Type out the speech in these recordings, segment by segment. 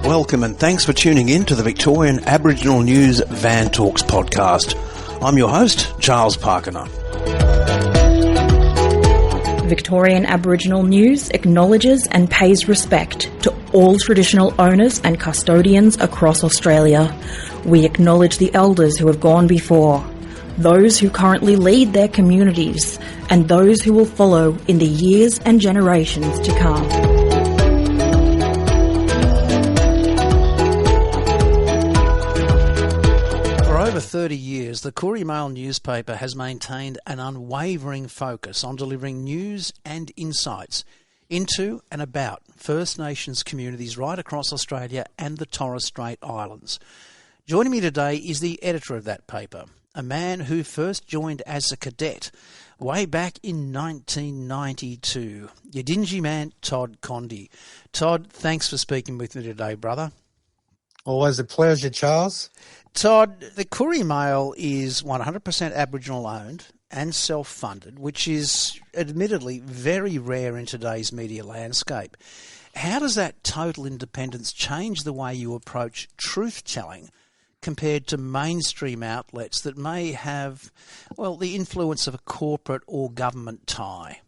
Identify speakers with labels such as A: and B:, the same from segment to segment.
A: Welcome and thanks for tuning in to the Victorian Aboriginal News Van Talks podcast. I'm your host, Charles Pakana.
B: Victorian Aboriginal News acknowledges and pays respect to all traditional owners and custodians across Australia. We acknowledge the elders who have gone before, those who currently lead their communities, and those who will follow in the years and generations to come.
A: For over 30 years, the Koori Mail newspaper has maintained an unwavering focus on delivering news and insights into and about First Nations communities right across Australia and the Torres Strait Islands. Joining me today is the editor of that paper, a man who first joined as a cadet way back in 1992, Yidinji man Todd Condie. Todd, thanks for speaking with me today, brother.
C: Always a pleasure, Charles.
A: Todd, the Koori Mail is 100% Aboriginal owned and self-funded, which is admittedly very rare in today's media landscape. How does that total independence change the way you approach truth-telling compared to mainstream outlets that may have, well, the influence of a corporate or government tie?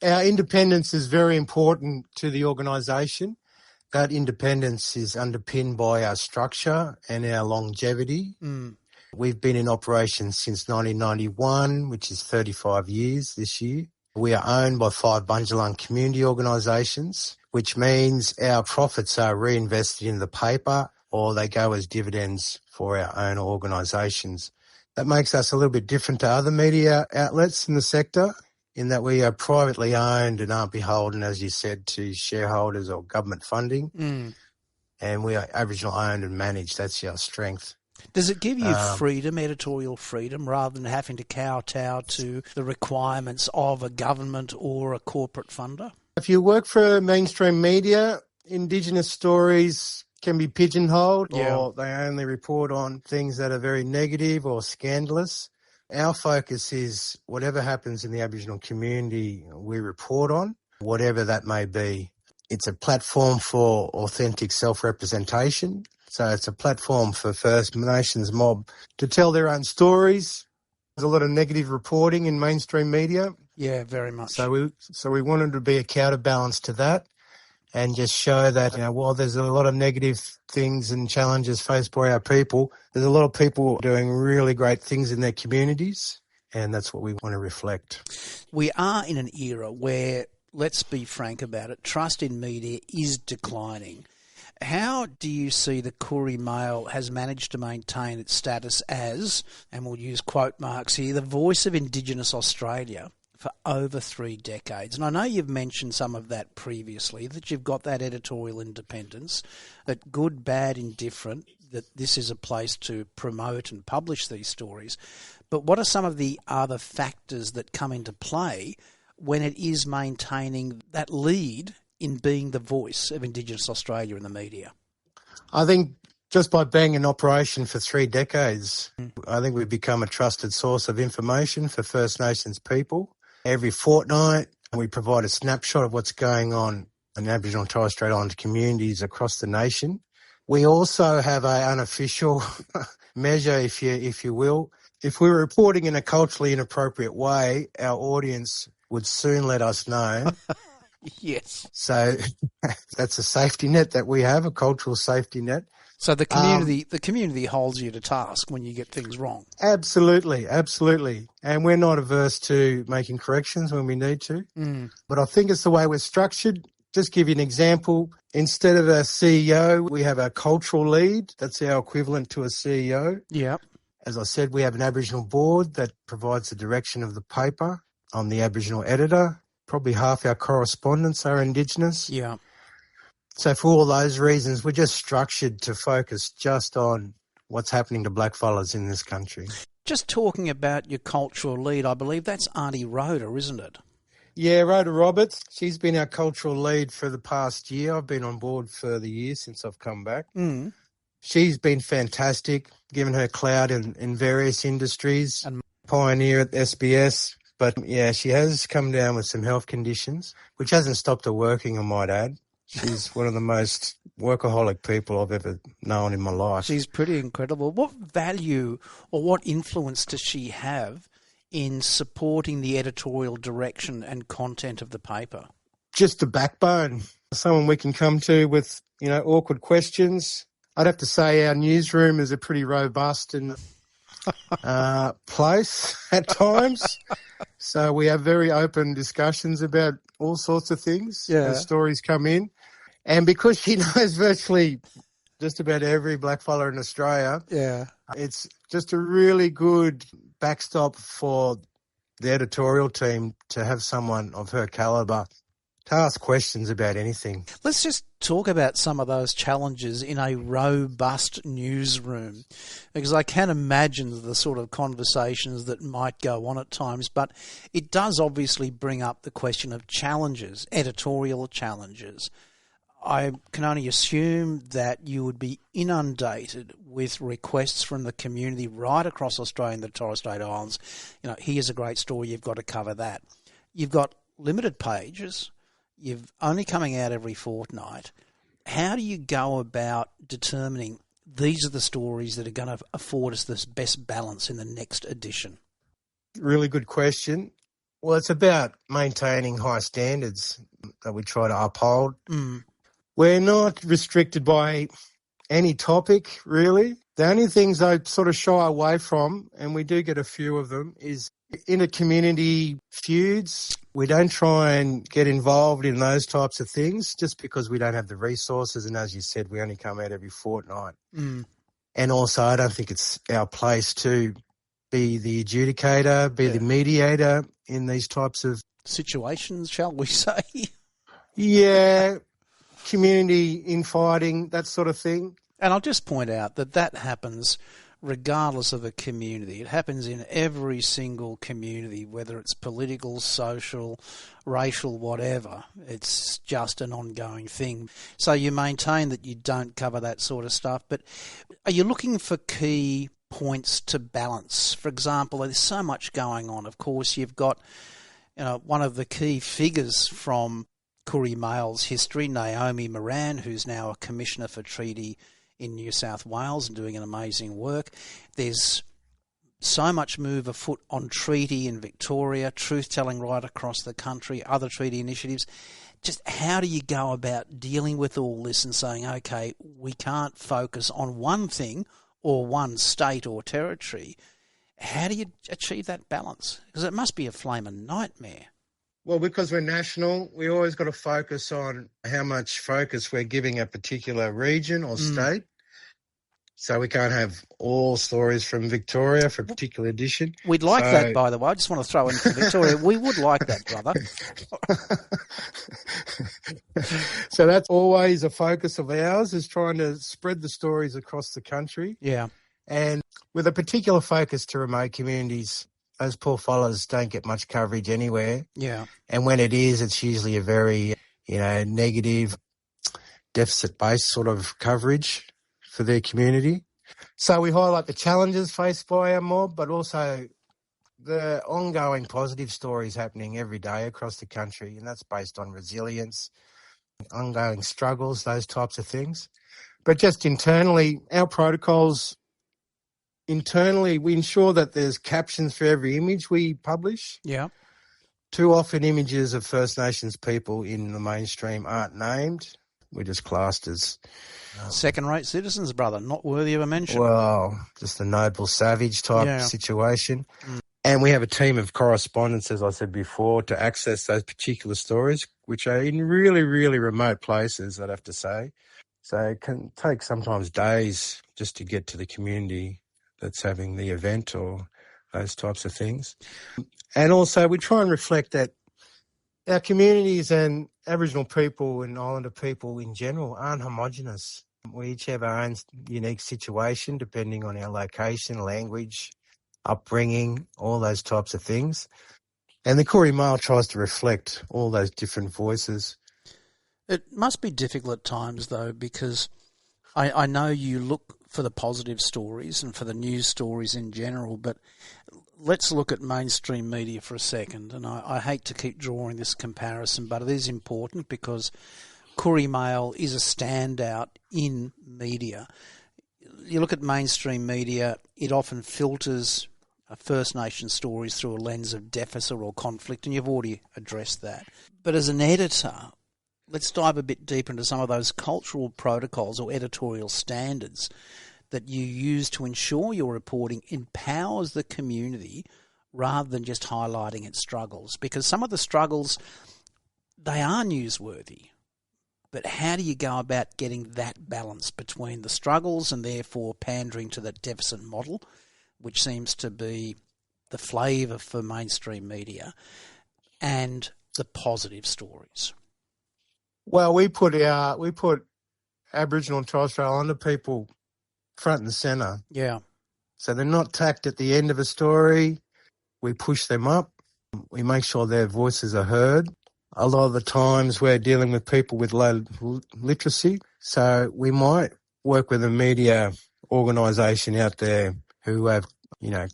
C: Our independence is very important to the organisation. That independence is underpinned by our structure and our longevity. We've been in operation since 1991, which is 35 years this year. We are owned by 5 Bundjalung community organisations, which means our profits are reinvested in the paper or they go as dividends for our own organisations. That makes us a little bit different to other media outlets in the sector in that we are privately owned and aren't beholden, as you said, to shareholders or government funding. And we are Aboriginal owned and managed. That's our strength.
A: Does it give you freedom, editorial freedom, rather than having to kowtow to the requirements of a government or a corporate funder?
C: If you work for mainstream media, Indigenous stories can be pigeonholed or they only report on things that are very negative or scandalous. Our focus is whatever happens in the Aboriginal community we report on, whatever that may be. It's a platform for authentic self-representation. So it's a platform for First Nations mob to tell their own stories. There's a lot of negative reporting in mainstream media.
A: Yeah, very much.
C: So we wanted to be a counterbalance to that and just show that, while there's a lot of negative things and challenges faced by our people, there's a lot of people doing really great things in their communities, and that's what we want to reflect.
A: We are in an era where, let's be frank about it, trust in media is declining. How do you see the Koori Mail has managed to maintain its status as, and we'll use quote marks here, the voice of Indigenous Australia for over 3 decades? And I know you've mentioned some of that previously, that you've got that editorial independence, that good, bad, indifferent, that this is a place to promote and publish these stories. But what are some of the other factors that come into play when it is maintaining that lead in being the voice of Indigenous Australia in the media?
C: I think just by being in operation for 3 decades, I think we've become a trusted source of information for First Nations people. Every fortnight, we provide a snapshot of what's going on in Aboriginal and Torres Strait Islander communities across the nation. We also have an unofficial measure, if you will. If we were reporting in a culturally inappropriate way, our audience would soon let us know.
A: Yes.
C: So that's a safety net that we have, a cultural safety net.
A: So the community holds you to task when you get things wrong.
C: Absolutely. And we're not averse to making corrections when we need to. But I think it's the way we're structured. Just give you an example. Instead of a CEO, we have a cultural lead. That's our equivalent to a CEO.
A: Yeah.
C: As I said, we have an Aboriginal board that provides the direction of the paper. I'm the Aboriginal editor. Probably half our correspondents are Indigenous.
A: Yeah.
C: So for all those reasons, we're just structured to focus just on what's happening to blackfellas in this country.
A: Just talking about your cultural lead, I believe that's Auntie Rhoda, isn't it?
C: Yeah, Rhoda Roberts. She's been our cultural lead for the past year. I've been on board for the year since I've come back. She's been fantastic, given her clout in various industries. And pioneer at SBS, But yeah, she has come down with some health conditions, which hasn't stopped her working, I might add. She's one of the most workaholic people I've ever known in my life.
A: She's pretty incredible. What value or what influence does she have in supporting the editorial direction and content of the paper?
C: Just the backbone, someone we can come to with, awkward questions. I'd have to say our newsroom is a pretty robust and place at times. So we have very open discussions about all sorts of things as stories come in. And because she knows virtually just about every blackfella in Australia, it's just a really good backstop for the editorial team to have someone of her calibre to ask questions about anything.
A: Let's just talk about some of those challenges in a robust newsroom, because I can imagine the sort of conversations that might go on at times, but it does obviously bring up the question of challenges, editorial challenges. I can only assume that you would be inundated with requests from the community right across Australia and the Torres Strait Islands. Here's a great story, you've got to cover that. You've got limited pages. You're only coming out every fortnight. How do you go about determining these are the stories that are going to afford us this best balance in the next edition?
C: Really good question. Well, it's about maintaining high standards that we try to uphold. We're not restricted by any topic, really. The only things I sort of shy away from, and we do get a few of them, is inter-community feuds. We don't try and get involved in those types of things just because we don't have the resources. And as you said, we only come out every fortnight. And also, I don't think it's our place to be the adjudicator, be the mediator in these types of
A: situations, shall we say?
C: Community infighting, that sort of thing.
A: And I'll just point out that happens regardless of a community. It happens in every single community, whether it's political, social, racial, whatever. It's just an ongoing thing. So you maintain that you don't cover that sort of stuff, but are you looking for key points to balance? For example, there's so much going on. Of course, you've got one of the key figures from Koori Mail's history, Naomi Moran, who's now a Commissioner for Treaty in New South Wales and doing an amazing work. There's so much move afoot on treaty in Victoria, truth-telling right across the country, other treaty initiatives. Just how do you go about dealing with all this and saying, okay, we can't focus on one thing or one state or territory? How do you achieve that balance? Because it must be a flaming nightmare.
C: Well, because we're national, we always got to focus on how much focus we're giving a particular region or state. So we can't have all stories from Victoria for a particular edition.
A: We'd like that, by the way. I just want to throw in for Victoria. We would like that, brother.
C: So that's always a focus of ours, is trying to spread the stories across the country.
A: Yeah.
C: And with a particular focus to remote communities. Those poor fellas don't get much coverage anywhere.
A: Yeah.
C: And when it is, it's usually a very, negative, deficit-based sort of coverage for their community. So we highlight the challenges faced by our mob, but also the ongoing positive stories happening every day across the country, and that's based on resilience, ongoing struggles, those types of things. But just internally, our protocols... Internally, we ensure that there's captions for every image we publish.
A: Yeah.
C: Too often images of First Nations people in the mainstream aren't named. We're just classed as...
A: second-rate citizens, brother, not worthy of a mention.
C: Well, just a noble savage type situation. And we have a team of correspondents, as I said before, to access those particular stories, which are in really, really remote places, I'd have to say. So it can take sometimes days just to get to the community that's having the event or those types of things. And also we try and reflect that our communities and Aboriginal people and Islander people in general aren't homogenous. We each have our own unique situation depending on our location, language, upbringing, all those types of things. And the Koori Mail tries to reflect all those different voices.
A: It must be difficult at times, though, because I know you look for the positive stories and for the news stories in general, but let's look at mainstream media for a second. And I hate to keep drawing this comparison, but it is important because Koori Mail is a standout in media. You look at mainstream media, it often filters First Nation stories through a lens of deficit or conflict, and you've already addressed that. But as an editor, let's dive a bit deeper into some of those cultural protocols or editorial standards that you use to ensure your reporting empowers the community rather than just highlighting its struggles. Because some of the struggles, they are newsworthy. But how do you go about getting that balance between the struggles and therefore pandering to that deficit model, which seems to be the flavour for mainstream media, and the positive stories?
C: Well, we put Aboriginal and Torres Strait Islander people front and centre.
A: Yeah.
C: So they're not tacked at the end of a story. We push them up. We make sure their voices are heard. A lot of the times we're dealing with people with low literacy. So we might work with a media organisation out there who have,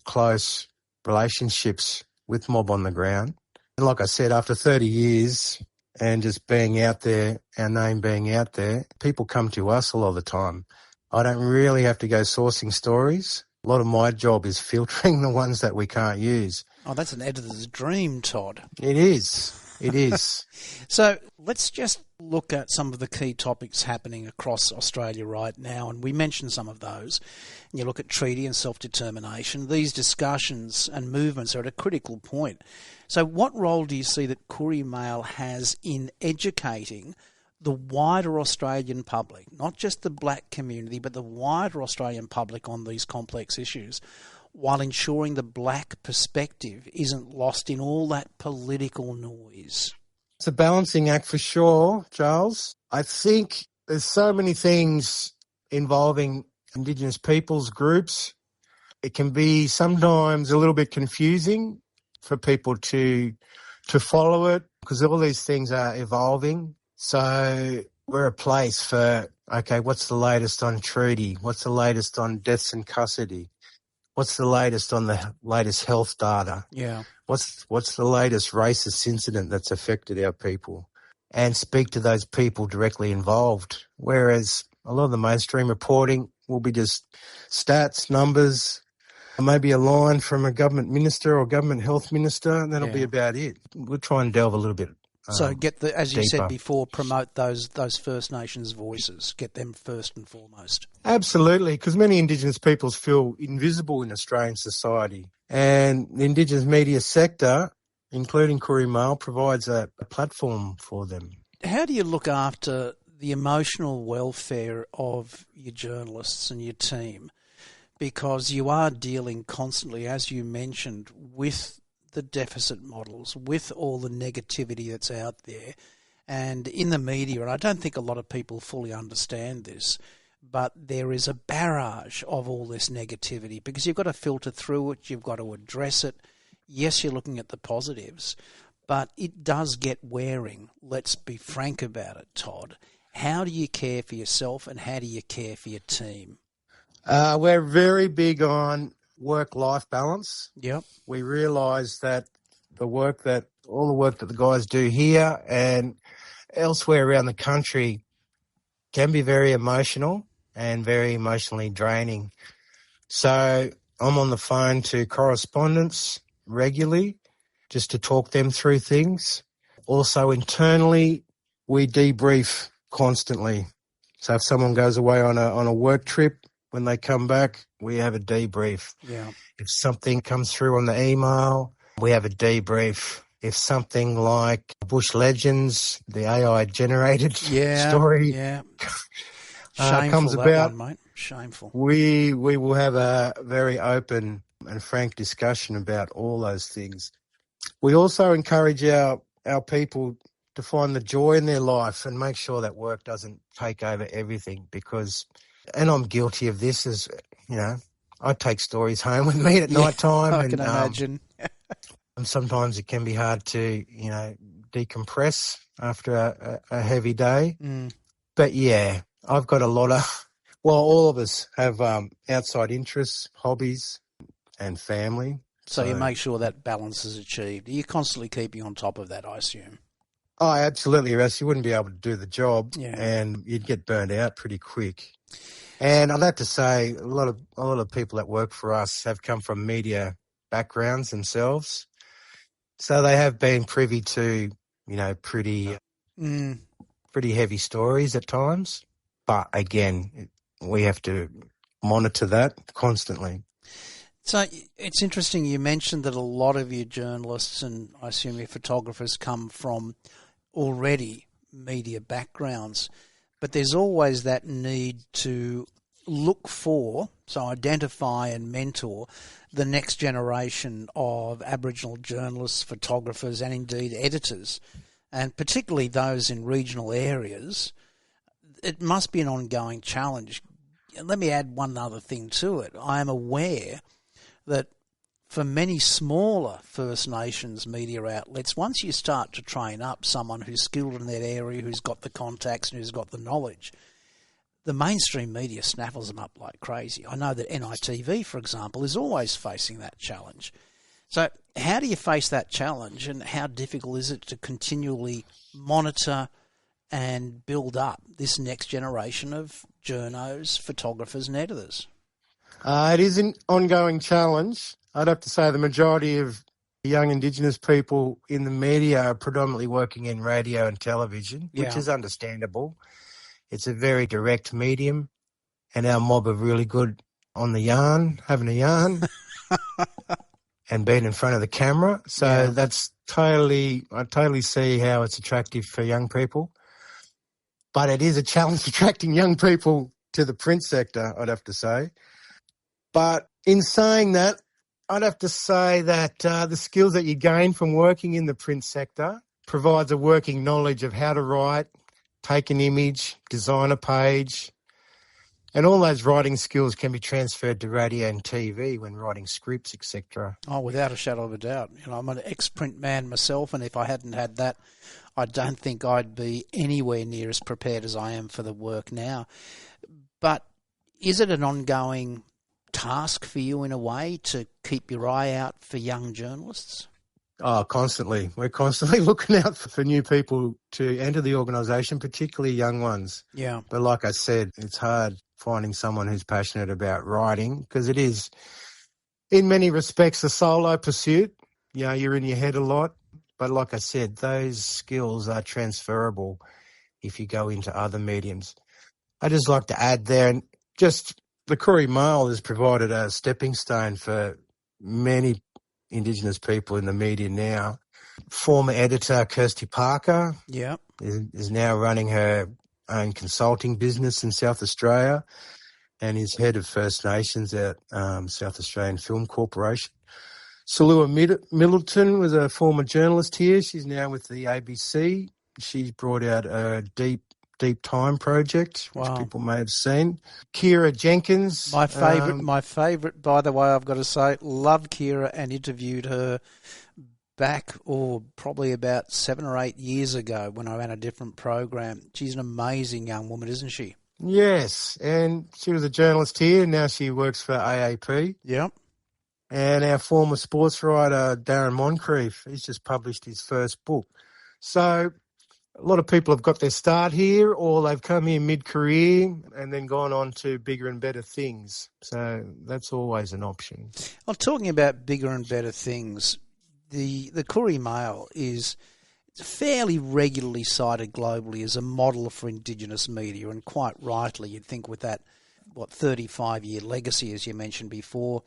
C: close relationships with mob on the ground. And like I said, after 30 years and just being out there, our name being out there, people come to us a lot of the time. I don't really have to go sourcing stories. A lot of my job is filtering the ones that we can't use.
A: Oh, that's an editor's dream, Todd.
C: It is. It is.
A: So let's just look at some of the key topics happening across Australia right now, and we mentioned some of those. And you look at treaty and self-determination. These discussions and movements are at a critical point. So what role do you see that Koori Mail has in educating the wider Australian public, not just the black community, but the wider Australian public on these complex issues, while ensuring the black perspective isn't lost in all that political noise?
C: It's a balancing act for sure, Charles. I think there's so many things involving Indigenous peoples groups. It can be sometimes a little bit confusing for people to follow it because all these things are evolving. So we're a place for, okay, what's the latest on treaty? What's the latest on deaths in custody? What's the latest on the latest health data?
A: Yeah.
C: What's the latest racist incident that's affected our people? And speak to those people directly involved. Whereas a lot of the mainstream reporting will be just stats, numbers, maybe a line from a government minister or government health minister, and that'll be about it. We'll try and delve a little bit.
A: So as you
C: deeper.
A: said before, promote those First Nations voices. Get them first and foremost.
C: Absolutely, because many Indigenous peoples feel invisible in Australian society. And the Indigenous media sector, including Koori Mail, provides a platform for them.
A: How do you look after the emotional welfare of your journalists and your team? Because you are dealing constantly, as you mentioned, with the deficit models, with all the negativity that's out there. And in the media, and I don't think a lot of people fully understand this, but there is a barrage of all this negativity because you've got to filter through it, you've got to address it. Yes, you're looking at the positives, but it does get wearing. Let's be frank about it, Todd. How do you care for yourself and how do you care for your team?
C: We're very big on work-life balance.
A: Yep.
C: We realise that all the work that the guys do here and elsewhere around the country can be very emotional and very emotionally draining. So I'm on the phone to correspondents regularly just to talk them through things. Also internally, we debrief constantly. So if someone goes away on a work trip, when they come back, we have a debrief.
A: Yeah.
C: If something comes through on the email, we have a debrief. If something like Bush Legends, the AI-generated story comes about,
A: one, mate. Shameful.
C: We will have a very open and frank discussion about all those things. We also encourage our people to find the joy in their life and make sure that work doesn't take over everything because... And I'm guilty of this as, I take stories home with me at night time.
A: I can imagine.
C: And sometimes it can be hard to, decompress after a heavy day.
A: Mm.
C: But yeah, I've got all of us have outside interests, hobbies and family.
A: So you make sure that balance is achieved. You're constantly keeping on top of that, I assume.
C: Oh, absolutely, or else you wouldn't be able to do the job,
A: Yeah.
C: and you'd get burned out pretty quick. And I'd have to say, a lot of people that work for us have come from media backgrounds themselves, so they have been privy to, pretty heavy stories at times. But again, we have to monitor that constantly.
A: So it's interesting you mentioned that a lot of your journalists and I assume your photographers come from already media backgrounds, but there's always that need to look for, so identify and mentor the next generation of Aboriginal journalists, photographers and indeed editors, and particularly those in regional areas. It must be an ongoing challenge. Let me add one other thing to it. I am aware that for many smaller First Nations media outlets, once you start to train up someone who's skilled in that area, who's got the contacts and who's got the knowledge, the mainstream media snaffles them up like crazy. I know that NITV, for example, is always facing that challenge. So how do you face that challenge, and how difficult is it to continually monitor and build up this next generation of journos, photographers and editors?
C: It is an ongoing challenge. I'd have to say the majority of young Indigenous people in the media are predominantly working in radio and television, which is understandable. It's a very direct medium, and our mob are really good on the yarn, having a yarn, and being in front of the camera. So that's I totally see how it's attractive for young people. But it is a challenge attracting young people to the print sector, I'd have to say. But in saying that, I'd have to say that the skills that you gain from working in the print sector provides a working knowledge of how to write, take an image, design a page, and all those writing skills can be transferred to radio and TV when writing scripts, etc.
A: Oh, without a shadow of a doubt. I'm an ex-print man myself, and if I hadn't had that, I don't think I'd be anywhere near as prepared as I am for the work now. But is it an ongoing task for you in a way to keep your eye out for young journalists?
C: Oh, constantly. We're constantly looking out for new people to enter the organisation, particularly young ones.
A: Yeah.
C: But like I said, it's hard finding someone who's passionate about writing because it is, in many respects, a solo pursuit. You're in your head a lot. But like I said, those skills are transferable if you go into other mediums. I just like to add there, and just the Koori Mail has provided a stepping stone for many Indigenous people in the media now. Former editor Kirsty Parker is now running her own consulting business in South Australia and is head of First Nations at South Australian Film Corporation. Salua Middleton was a former journalist here. She's now with the ABC. She's brought out a Deep Time project, which people may have seen. Kira Jenkins.
A: My favourite, by the way, I've got to say, love Kira and interviewed her back, probably about 7 or 8 years ago when I ran a different program. She's an amazing young woman, isn't she?
C: Yes, and she was a journalist here. Now she works for AAP.
A: Yep.
C: And our former sports writer, Darren Moncrief, he's just published his first book. So a lot of people have got their start here, or they've come here mid-career and then gone on to bigger and better things. So that's always an option.
A: Well, talking about bigger and better things, the Koori Mail is fairly regularly cited globally as a model for Indigenous media, and quite rightly, you'd think with that, 35-year legacy, as you mentioned before.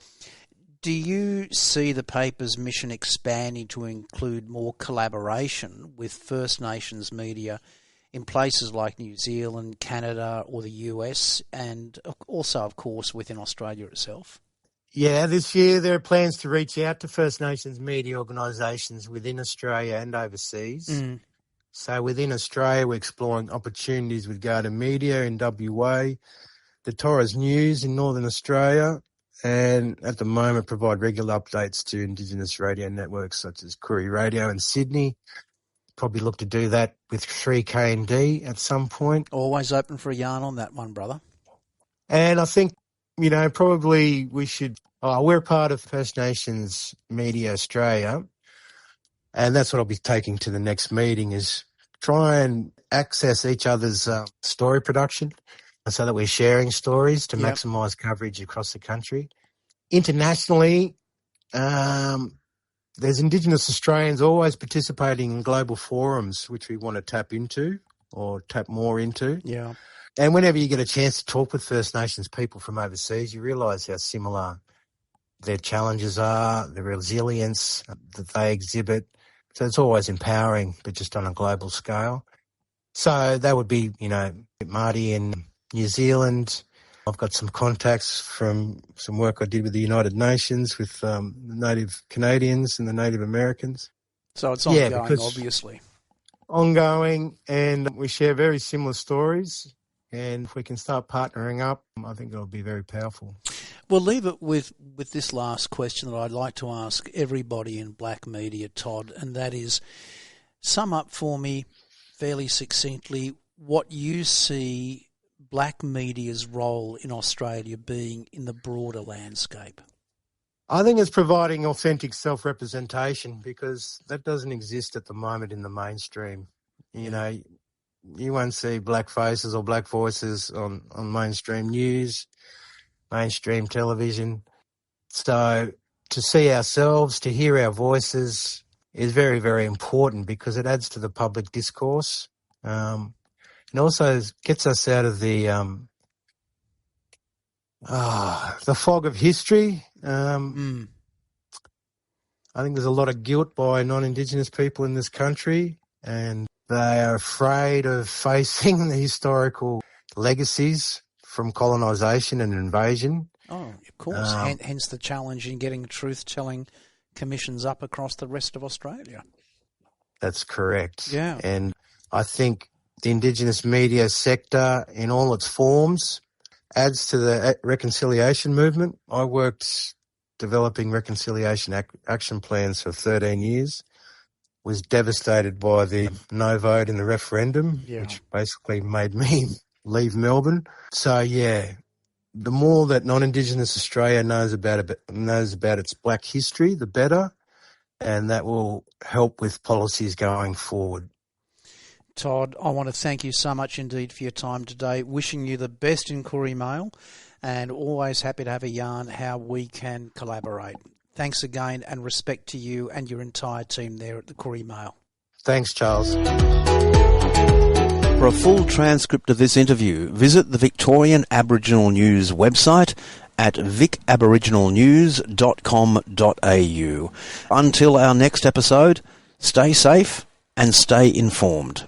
A: Do you see the paper's mission expanding to include more collaboration with First Nations media in places like New Zealand, Canada or the US, and also, of course, within Australia itself?
C: Yeah, this year there are plans to reach out to First Nations media organisations within Australia and overseas. So within Australia, we're exploring opportunities with Garda Media in WA, the Torres News in Northern Australia, and at the moment provide regular updates to Indigenous radio networks such as Koori Radio in Sydney. Probably look to do that with 3KND at some point.
A: Always open for a yarn on that one, brother.
C: And I think probably we should... we're part of First Nations Media Australia, and that's what I'll be taking to the next meeting, is try and access each other's story production so that we're sharing stories to maximise coverage across the country. Internationally, there's Indigenous Australians always participating in global forums, which we want to tap into or tap more into.
A: Yeah.
C: And whenever you get a chance to talk with First Nations people from overseas, you realise how similar their challenges are, the resilience that they exhibit. So it's always empowering, but just on a global scale. So that would be, Marty in New Zealand. I've got some contacts from some work I did with the United Nations with the Native Canadians and the Native Americans.
A: So it's ongoing, obviously.
C: Ongoing, and we share very similar stories. And if we can start partnering up, I think it'll be very powerful.
A: We'll leave it with this last question that I'd like to ask everybody in Blak Media, Todd, and that is, sum up for me fairly succinctly what you see Blak Media's role in Australia being in the broader landscape.
C: I think it's providing authentic self-representation, because that doesn't exist at the moment in the mainstream. You won't see black faces or black voices on mainstream news, mainstream television. So to see ourselves, to hear our voices is very, very important, because it adds to the public discourse. And also gets us out of the fog of history. I think there's a lot of guilt by non-Indigenous people in this country, and they are afraid of facing the historical legacies from colonisation and invasion.
A: Oh, of course. Hence the challenge in getting truth-telling commissions up across the rest of Australia.
C: That's correct.
A: Yeah.
C: And I think the Indigenous media sector in all its forms adds to the reconciliation movement. I worked developing reconciliation action plans for 13 years. Was devastated by the no vote in the referendum, which basically made me leave Melbourne. So, the more that non-Indigenous Australia knows about its black history, the better, and that will help with policies going forward.
A: Todd, I want to thank you so much indeed for your time today. Wishing you the best in Koori Mail, and always happy to have a yarn how we can collaborate. Thanks again, and respect to you and your entire team there at the Koori Mail.
C: Thanks, Charles.
D: For a full transcript of this interview, visit the Victorian Aboriginal News website at vicaboriginalnews.com.au. Until our next episode, stay safe and stay informed.